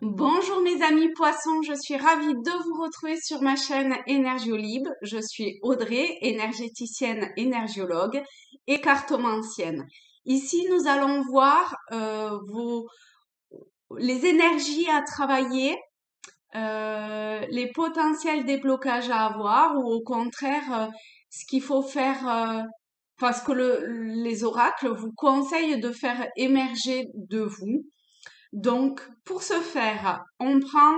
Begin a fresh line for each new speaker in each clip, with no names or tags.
Bonjour mes amis poissons, je suis ravie de vous retrouver sur ma chaîne Énergiolib. Je suis Audrey, énergéticienne énergiologue et cartomancienne. Ici, nous allons voir les énergies à travailler, les potentiels déblocages à avoir ou au contraire, ce qu'il faut faire, parce que les oracles vous conseillent de faire émerger de vous. Donc, pour ce faire, on prend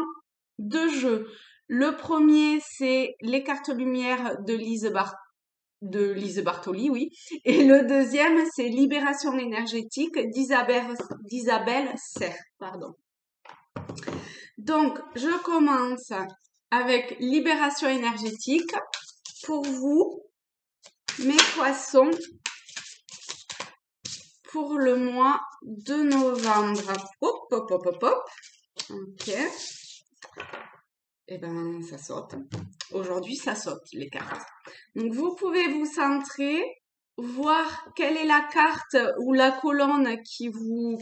deux jeux. Le premier, c'est les cartes lumière de Lise Bartoli, oui. Et le deuxième, c'est Libération énergétique d'Isabelle Serre, pardon. Donc, je commence avec Libération énergétique pour vous, mes poissons, pour le mois de novembre. Hop, hop, hop, hop, hop. Ok. Eh ben, ça saute. Aujourd'hui, ça saute, les cartes. Donc, vous pouvez vous centrer, voir quelle est la carte ou la colonne qui vous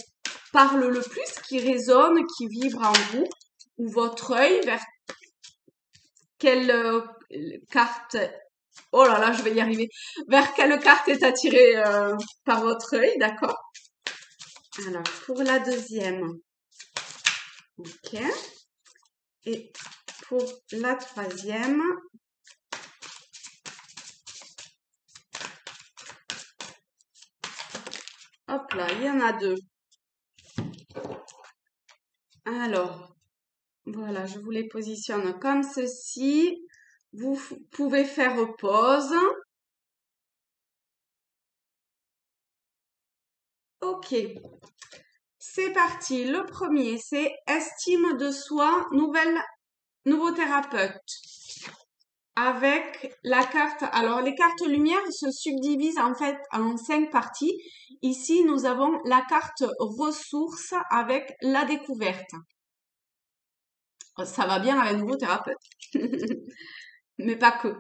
parle le plus, qui résonne, qui vibre en vous, ou votre œil, vers quelle carte, oh là là, je vais y arriver, vers quelle carte est attirée par votre œil, d'accord? Alors, pour la deuxième, ok. Et pour la troisième, hop là, il y en a deux. Alors, voilà, je vous les positionne comme ceci. Vous pouvez faire pause. Ok, c'est parti. Le premier, c'est estime de soi, nouveau thérapeute. Avec la carte, alors les cartes lumière se subdivisent en fait en 5 parties. Ici, nous avons la carte ressources avec la découverte. Ça va bien avec nouveau thérapeute, mais pas que.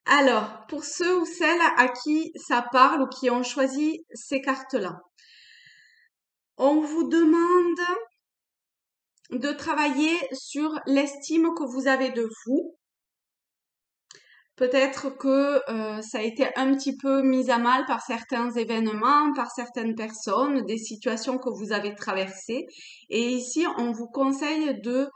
Alors, pour ceux ou celles à qui ça parle ou qui ont choisi ces cartes-là, on vous demande de travailler sur l'estime que vous avez de vous. Peut-être que ça a été un petit peu mis à mal par certains événements, par certaines personnes, des situations que vous avez traversées. Et ici, on vous conseille de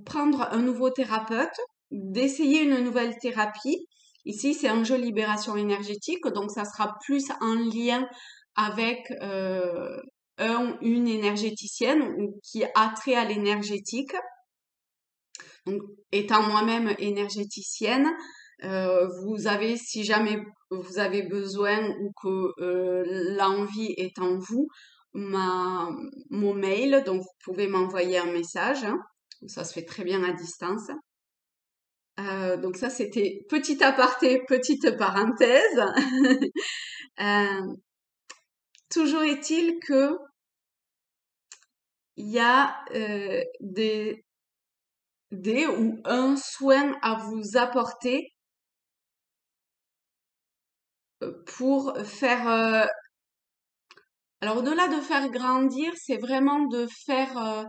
prendre un nouveau thérapeute, d'essayer une nouvelle thérapie. Ici, c'est un jeu libération énergétique, donc ça sera plus en lien avec une énergéticienne ou qui a trait à l'énergétique. Donc, étant moi-même énergéticienne, vous avez, si jamais vous avez besoin ou que l'envie est en vous, mon mail, donc vous pouvez m'envoyer un message. Hein. Ça se fait très bien à distance. Donc ça, c'était petit aparté, petite parenthèse. Toujours est-il que il y a des ou un soin à vous apporter pour faire. Alors au-delà de faire grandir, c'est vraiment de faire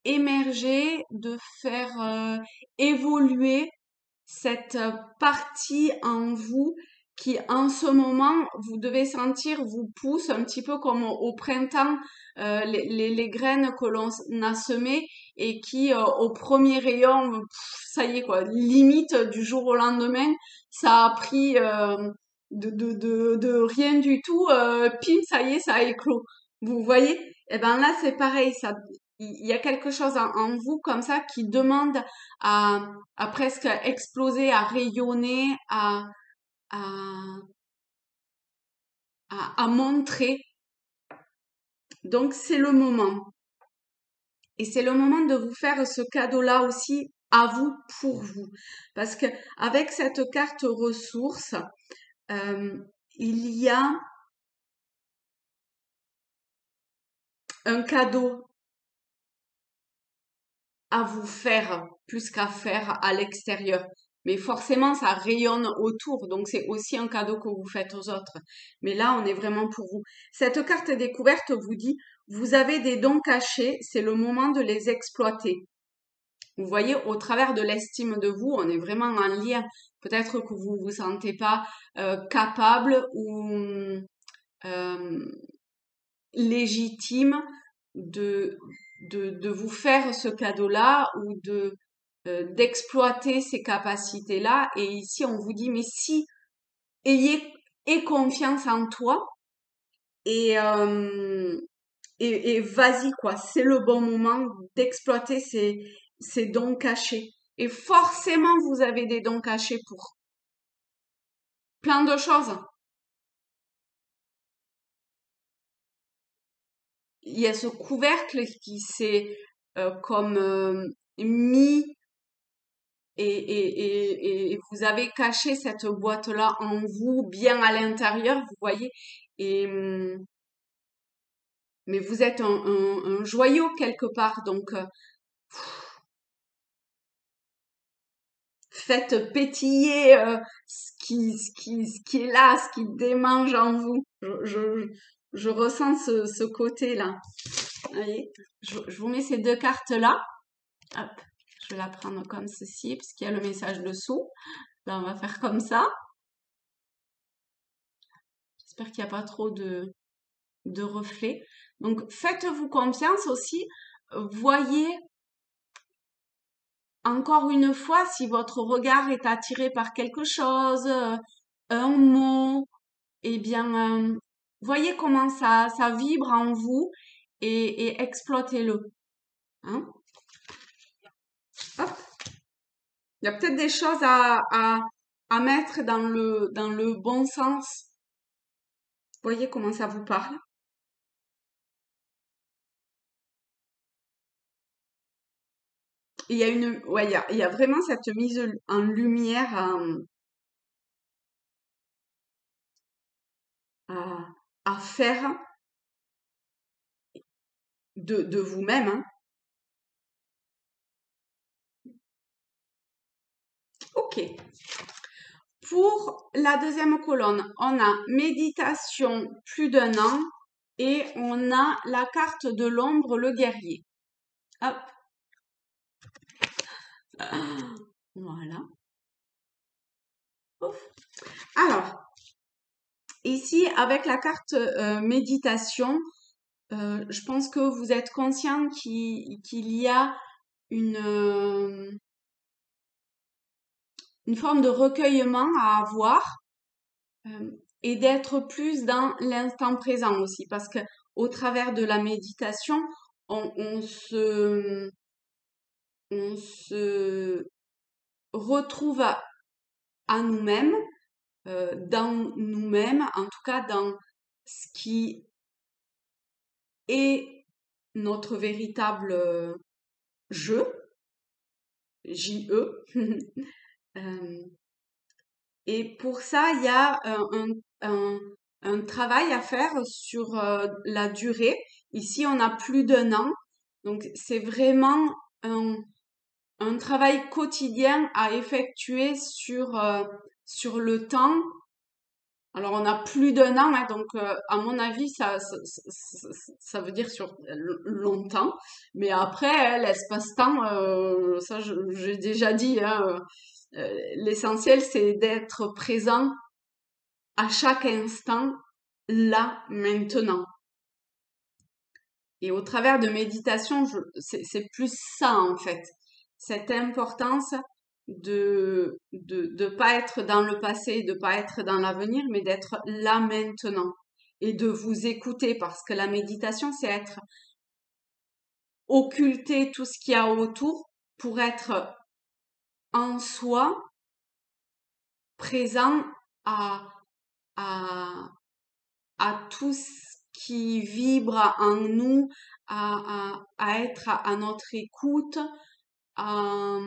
émerger, de faire évoluer cette partie en vous qui, en ce moment, vous devez sentir vous pousse un petit peu comme au printemps, les graines que l'on a semées et qui, au premier rayon, ça y est quoi, limite du jour au lendemain, ça a pris de rien du tout, pim, ça y est, ça a éclos. Vous voyez? Eh ben là, c'est pareil, ça, il y a quelque chose en vous comme ça qui demande à presque exploser, à rayonner, à, à montrer. Donc c'est le moment. Et c'est le moment de vous faire ce cadeau-là aussi à vous, pour vous. Parce que avec cette carte ressources, il y a un cadeau à vous faire plus qu'à faire à l'extérieur. Mais forcément, ça rayonne autour, donc c'est aussi un cadeau que vous faites aux autres. Mais là, on est vraiment pour vous. Cette carte découverte vous dit, vous avez des dons cachés, c'est le moment de les exploiter. Vous voyez, au travers de l'estime de vous, on est vraiment en lien. Peut-être que vous vous sentez pas capable ou euh, légitime de, de vous faire ce cadeau-là ou d'exploiter ces capacités-là. Et ici, on vous dit, mais si, aie confiance en toi et, euh, et vas-y, quoi. C'est le bon moment d'exploiter ces dons cachés. Et forcément, vous avez des dons cachés pour plein de choses. Il y a ce couvercle qui s'est comme mis et vous avez caché cette boîte-là en vous, bien à l'intérieur, vous voyez. Et, mais vous êtes un joyau quelque part, donc faites pétiller ce qui est là, ce qui démange en vous. Je ressens ce côté-là. Allez, je vous mets ces deux cartes-là. Hop, je vais la prendre comme ceci, puisqu'il y a le message dessous. Là, on va faire comme ça. J'espère qu'il n'y a pas trop de reflets. Donc, faites-vous confiance aussi. Voyez encore une fois si votre regard est attiré par quelque chose, un mot, eh bien, voyez comment ça vibre en vous et exploitez-le. Hein? Hop. Il y a peut-être des choses à mettre dans le bon sens. Voyez comment ça vous parle. Il y a ouais, il y a vraiment cette mise en lumière à, à faire de vous-même. Hein. Ok. Pour la deuxième colonne, on a méditation plus d'un an et on a la carte de l'ombre, le guerrier. Hop. Voilà. Ouf. Alors, ici, avec la carte méditation, je pense que vous êtes conscient qu'il y a une, une forme de recueillement à avoir et d'être plus dans l'instant présent aussi, parce que au travers de la méditation, on se retrouve à nous-mêmes, dans nous-mêmes, en tout cas dans ce qui est notre véritable je, J-E. Et pour ça, il y a un travail à faire sur la durée. Ici, on a plus d'un an. Donc, c'est vraiment un travail quotidien à effectuer sur le temps. Alors, on a plus d'un an, hein, donc à mon avis, ça veut dire sur longtemps. Mais après, hein, l'espace-temps, ça, j'ai déjà dit, hein, l'essentiel, c'est d'être présent à chaque instant, là, maintenant. Et au travers de méditation, c'est plus ça, en fait. Cette importance de pas être dans le passé, de pas être dans l'avenir, mais d'être là maintenant. Et de vous écouter, parce que la méditation, c'est être occulter tout ce qu'il y a autour pour être en soi, présent à, à, à tout ce qui vibre en nous, à être à notre écoute, à,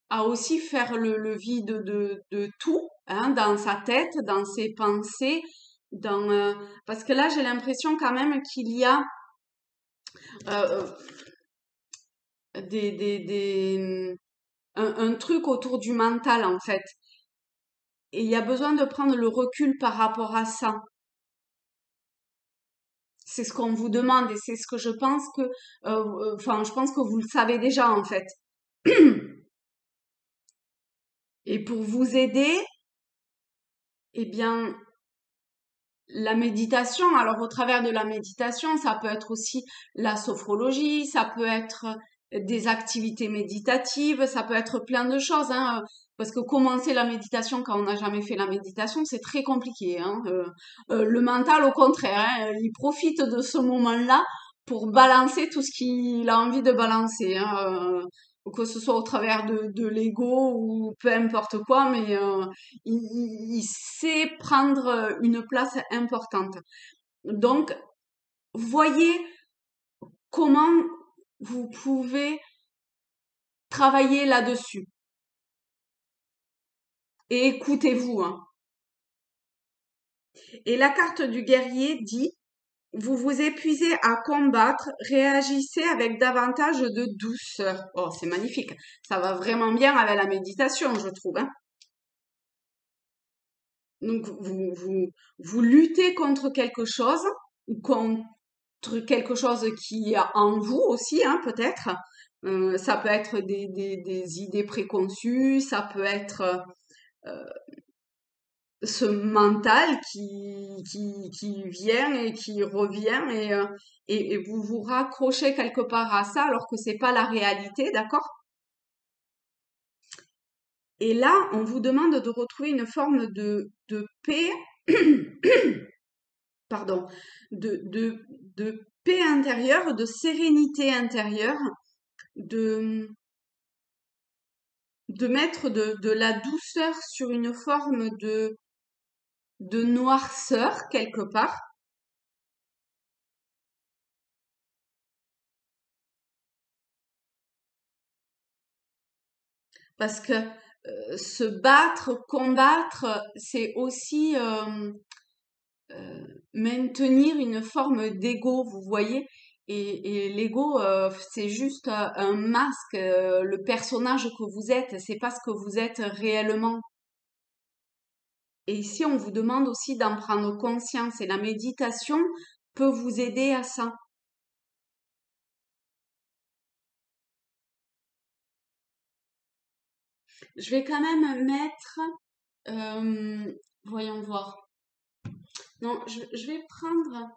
à aussi faire le vide de tout, hein, dans sa tête, dans ses pensées, parce que là j'ai l'impression quand même qu'il y a euh, un truc autour du mental en fait. Et il y a besoin de prendre le recul par rapport à ça. c'est ce qu'on vous demande et c'est ce que je pense que, enfin, je pense que vous le savez déjà en fait. Et pour vous aider, eh bien, la méditation, alors au travers de la méditation, ça peut être aussi la sophrologie, ça peut être des activités méditatives, ça peut être plein de choses, hein, parce que commencer la méditation quand on n'a jamais fait la méditation, c'est très compliqué, hein. Le mental, au contraire, hein, il profite de ce moment-là pour balancer tout ce qu'il a envie de balancer, hein, que ce soit au travers de l'ego ou peu importe quoi, mais il sait prendre une place importante. Donc, voyez comment vous pouvez travailler là-dessus. Et écoutez-vous, hein. Et la carte du guerrier dit, vous vous épuisez à combattre, réagissez avec davantage de douceur. Oh, c'est magnifique. Ça va vraiment bien avec la méditation, je trouve, hein. Donc, vous luttez contre quelque chose, ou contre quelque chose qui est en vous aussi, hein, peut-être. Ça peut être des idées préconçues, ça peut être ce mental qui vient et qui revient et vous vous raccrochez quelque part à ça alors que c'est pas la réalité, d'accord? Et là, on vous demande de retrouver une forme de paix, pardon, de paix intérieure, de sérénité intérieure, de, de mettre de la douceur sur une forme de noirceur quelque part, parce que se battre, combattre, c'est aussi maintenir une forme d'ego, vous voyez. Et l'ego, c'est juste un masque. Le personnage que vous êtes, c'est pas ce que vous êtes réellement. Et ici, on vous demande aussi d'en prendre conscience. Et la méditation peut vous aider à ça. Je vais quand même mettre, voyons voir. Non, je vais prendre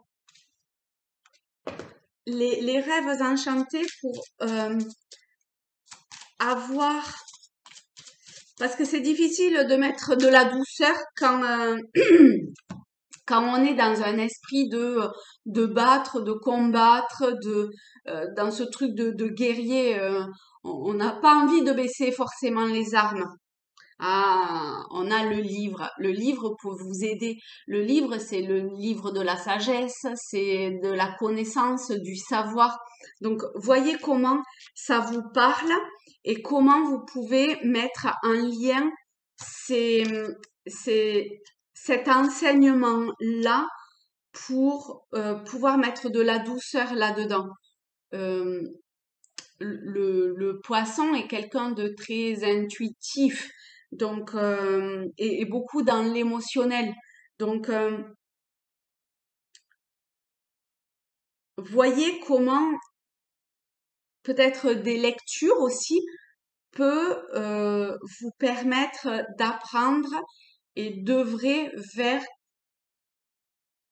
les rêves enchantés pour avoir, parce que c'est difficile de mettre de la douceur quand quand on est dans un esprit de battre, de combattre, dans ce truc de guerrier. On n'a pas envie de baisser forcément les armes. Ah, on a le livre. Le livre pour vous aider. Le livre, c'est le livre de la sagesse, c'est de la connaissance, du savoir. Donc, voyez comment ça vous parle et comment vous pouvez mettre en lien ces, ces, cet enseignement-là pour pouvoir mettre de la douceur là-dedans. Euh, le poisson est quelqu'un de très intuitif, donc et beaucoup dans l'émotionnel. Donc voyez comment peut-être des lectures aussi peut vous permettre d'apprendre et d'œuvrer vers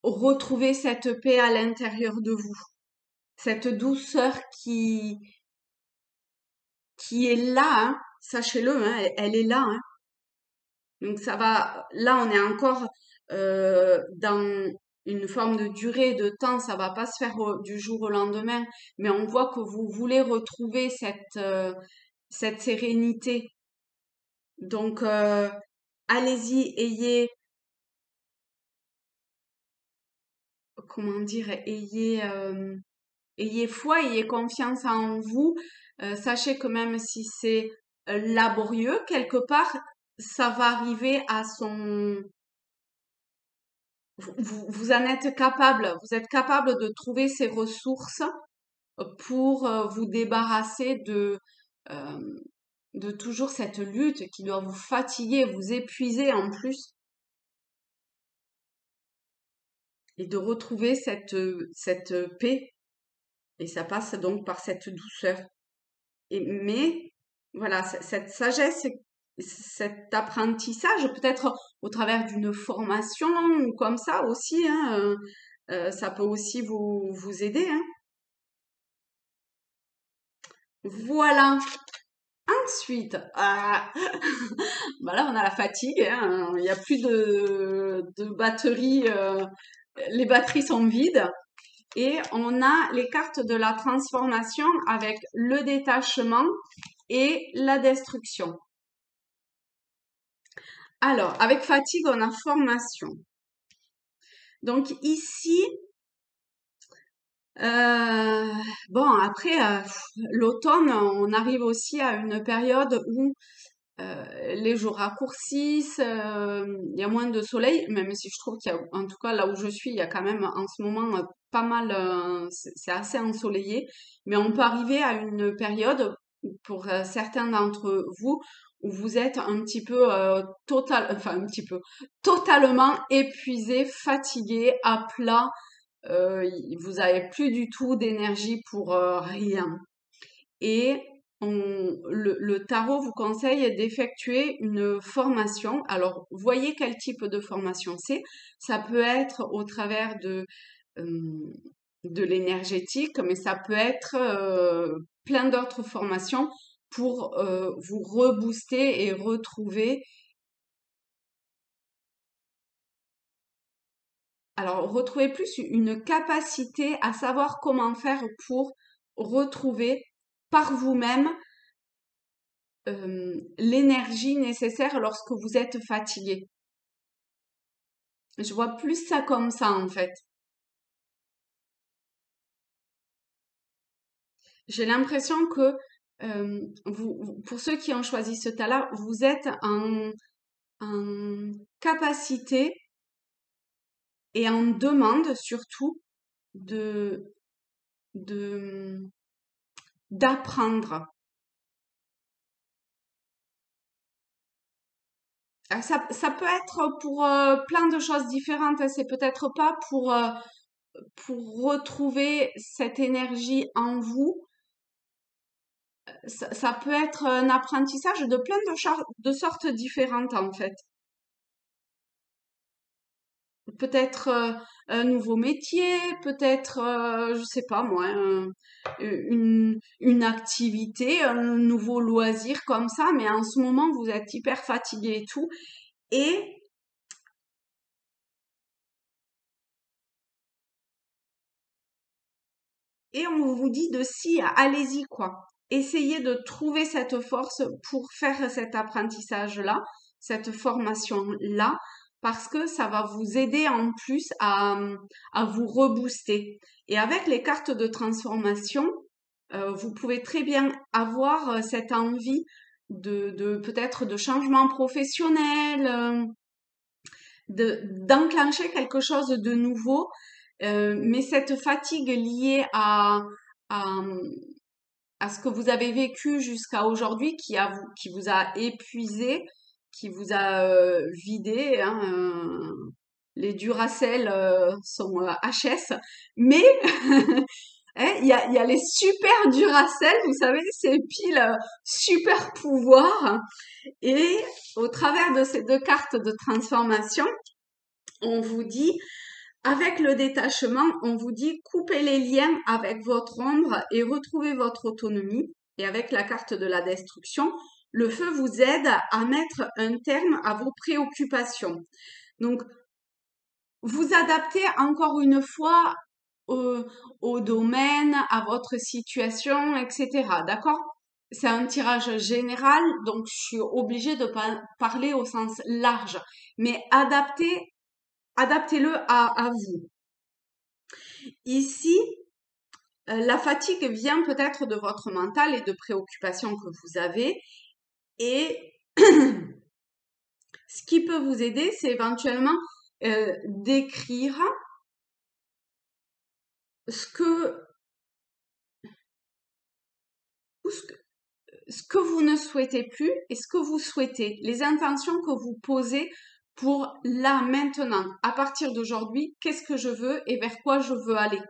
retrouver cette paix à l'intérieur de vous, cette douceur qui est là, hein, sachez-le, hein, elle est là, hein. Donc ça va, là on est encore dans une forme de durée de temps, ça va pas se faire du jour au lendemain, mais on voit que vous voulez retrouver cette sérénité. Donc allez-y, comment dire, ayez foi, ayez confiance en vous. Sachez que même si c'est laborieux quelque part, ça va arriver à son vous en êtes capable, vous êtes capable de trouver ces ressources pour vous débarrasser euh, de toujours cette lutte qui doit vous fatiguer, vous épuiser en plus. et de retrouver cette paix. Et ça passe donc par cette douceur. Mais voilà, cette sagesse, cet apprentissage, peut-être au travers d'une formation ou comme ça aussi, hein, ça peut aussi vous aider, hein. Voilà. Ensuite, bah là on a la fatigue, hein, il n'y a plus de batterie, les batteries sont vides. Et on a les cartes de la transformation avec le détachement et la destruction. Alors, avec fatigue, on a formation. Donc ici, bon, après, l'automne, on arrive aussi à une période où les jours raccourcissent, il y a moins de soleil, même si je trouve qu'il y a, en tout cas là où je suis, il y a quand même en ce moment pas mal, c'est assez ensoleillé, mais on peut arriver à une période pour certains d'entre vous où vous êtes un petit peu enfin un petit peu totalement épuisé, fatigué, à plat, vous avez plus du tout d'énergie pour rien. Et le tarot vous conseille d'effectuer une formation. Alors, voyez quel type de formation c'est. Ça peut être au travers de l'énergétique, mais ça peut être plein d'autres formations pour vous rebooster et retrouver. Alors, retrouver plus une capacité à savoir comment faire pour retrouver par vous-même l'énergie nécessaire lorsque vous êtes fatigué. Je vois plus ça comme ça en fait. J'ai l'impression que pour ceux qui ont choisi ce tas-là, vous êtes en capacité et en demande surtout de de d'apprendre. Ça peut être pour plein de choses différentes, hein. C'est peut-être pas pour retrouver cette énergie en vous. Ça peut être un apprentissage de plein de sortes différentes en fait. Peut-être un nouveau métier, peut-être, je sais pas moi, une activité, un nouveau loisir comme ça, mais en ce moment vous êtes hyper fatigué et tout. Et, et on vous dit de si, allez-y quoi. Essayez de trouver cette force pour faire cet apprentissage-là, cette formation-là, parce que ça va vous aider en plus à vous rebooster. Et avec les cartes de transformation, vous pouvez très bien avoir cette envie de peut-être de changement professionnel, d'enclencher quelque chose de nouveau, mais cette fatigue liée à, à ce que vous avez vécu jusqu'à aujourd'hui qui vous a épuisé, qui vous a vidé, hein, les Duracell sont HS, mais hein, il y a les super Duracell, vous savez, ces piles super pouvoir. Et au travers de ces deux cartes de transformation, on vous dit, avec le détachement, on vous dit coupez les liens avec votre ombre et retrouvez votre autonomie. Et avec la carte de la destruction, le feu vous aide à mettre un terme à vos préoccupations. Donc, vous adaptez encore une fois au, au domaine, à votre situation, etc. D'accord? C'est un tirage général, donc je suis obligée de parler au sens large. Mais adaptez-le à vous. Ici, la fatigue vient peut-être de votre mental et de préoccupations que vous avez. Et ce qui peut vous aider, c'est éventuellement d'écrire ce que, ou ce que vous ne souhaitez plus et ce que vous souhaitez, les intentions que vous posez pour là, maintenant, à partir d'aujourd'hui, qu'est-ce que je veux et vers quoi je veux aller.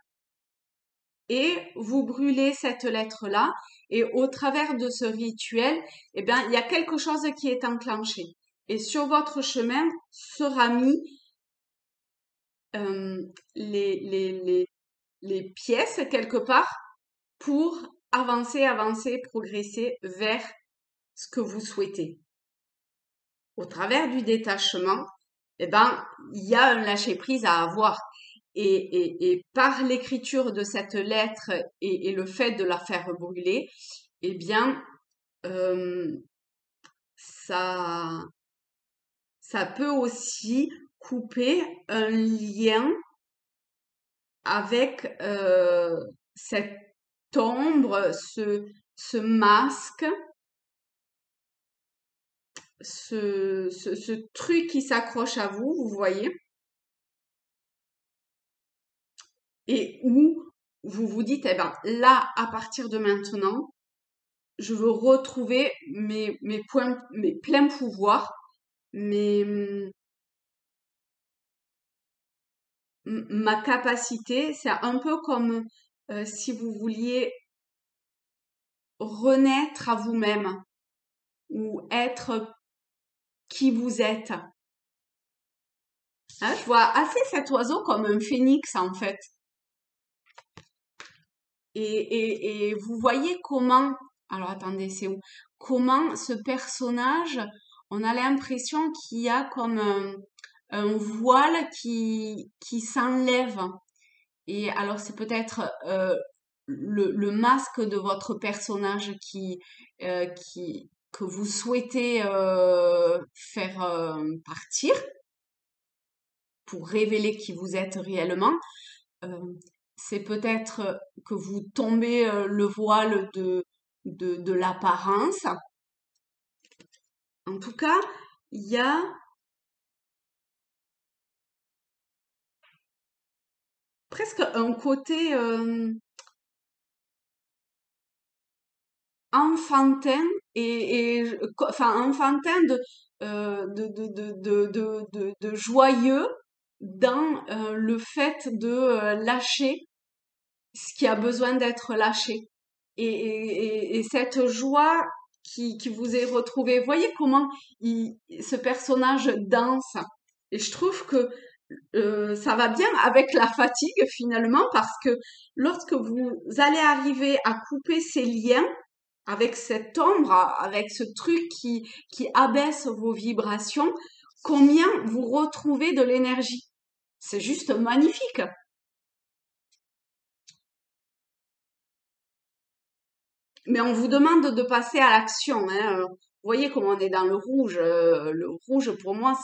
Et vous brûlez cette lettre-là, et au travers de ce rituel, eh bien, il y a quelque chose qui est enclenché. Et sur votre chemin sera mis euh, les, les, les, les pièces quelque part pour avancer, progresser vers ce que vous souhaitez. Au travers du détachement, eh ben, il y a un lâcher-prise à avoir. Et par l'écriture de cette lettre et le fait de la faire brûler, eh bien, euh, ça, ça peut aussi couper un lien avec cette ombre, ce masque, ce truc qui s'accroche à vous, vous voyez, et où vous vous dites, eh ben, là, à partir de maintenant, je veux retrouver mes pleins pouvoirs, mes, ma capacité. C'est un peu comme si vous vouliez renaître à vous-même ou être qui vous êtes. Hein, je vois assez cet oiseau comme un phénix en fait. Et vous voyez comment, alors attendez, c'est où? Comment ce personnage, on a l'impression qu'il y a comme un voile qui s'enlève. Et alors c'est peut-être le masque de votre personnage que vous souhaitez faire partir pour révéler qui vous êtes réellement. Euh, c'est peut-être que vous tombez le voile de l'apparence. En tout cas, il y a presque un côté enfantin enfin enfantin de joyeux dans le fait de lâcher ce qui a besoin d'être lâché. Et cette joie qui vous est retrouvée, voyez comment ce personnage danse. Et je trouve que ça va bien avec la fatigue finalement parce que lorsque vous allez arriver à couper ces liens avec cette ombre, avec ce truc qui abaisse vos vibrations, combien vous retrouvez de l'énergie. C'est juste magnifique. Mais on vous demande de passer à l'action, hein. Vous voyez comment on est dans le rouge. Le rouge, pour moi,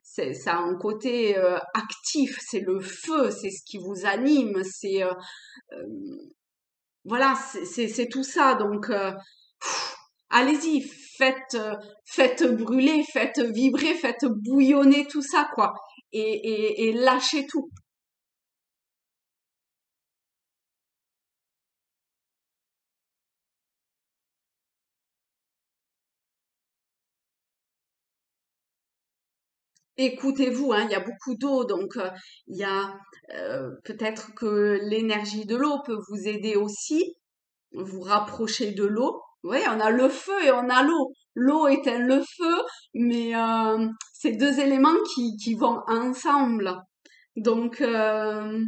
ça a un côté actif. C'est le feu, c'est ce qui vous anime. Euh, voilà, c'est tout ça. Donc, allez-y, faites brûler, faites vibrer, faites bouillonner tout ça, quoi. Et lâchez tout. Écoutez-vous, hein, il y a beaucoup d'eau, donc il y a peut-être que l'énergie de l'eau peut vous aider aussi, vous rapprocher de l'eau. Vous voyez, on a le feu et on a l'eau. L'eau éteint le feu, mais c'est deux éléments qui vont ensemble. Donc, en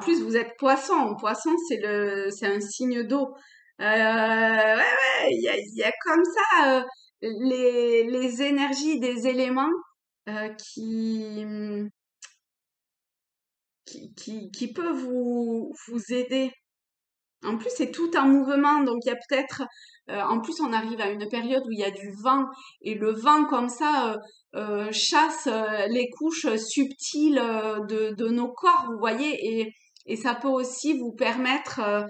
plus, vous êtes poisson. Poisson, c'est un signe d'eau. Ouais, ouais, il y a comme ça les énergies des éléments qui, qui peuvent vous aider. En plus, c'est tout un mouvement, donc il y a peut-être, en plus, on arrive à une période où il y a du vent, et le vent comme ça chasse les couches subtiles de nos corps, vous voyez, et ça peut aussi vous permettre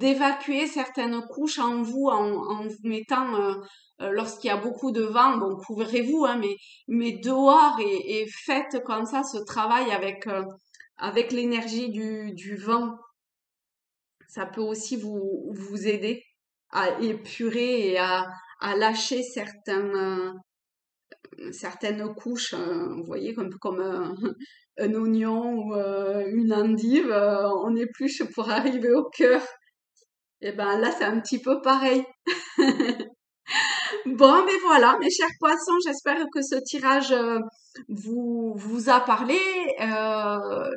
d'évacuer certaines couches en vous en vous mettant, lorsqu'il y a beaucoup de vent, bon, couvrez-vous, hein, mais dehors et faites comme ça ce travail avec l'énergie du vent. Ça peut aussi vous aider à épurer et à lâcher certaines couches, vous voyez, un peu comme un oignon ou une endive, on épluche pour arriver au cœur. Et ben là, c'est un petit peu pareil. Bon, mais voilà, mes chers poissons, j'espère que ce tirage vous a parlé.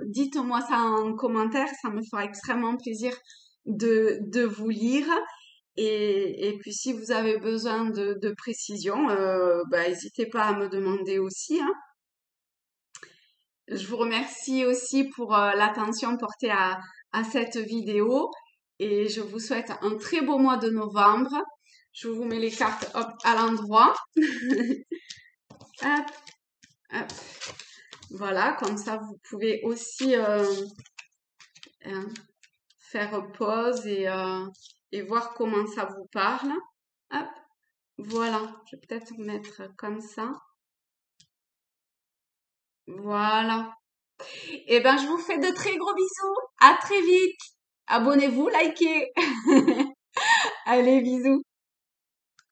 Dites-moi ça en commentaire, ça me fera extrêmement plaisir de vous lire. Et puis, si vous avez besoin de précision, bah, n'hésitez pas à me demander aussi, hein. Je vous remercie aussi pour l'attention portée à cette vidéo et je vous souhaite un très beau mois de novembre. Je vous mets les cartes hop, à l'endroit. Hop, hop. Voilà, comme ça vous pouvez aussi hein, faire pause et voir comment ça vous parle. Hop, voilà, je vais peut-être mettre comme ça. Voilà. Eh ben, je vous fais de très gros bisous. À très vite. Abonnez-vous, likez. Allez, bisous.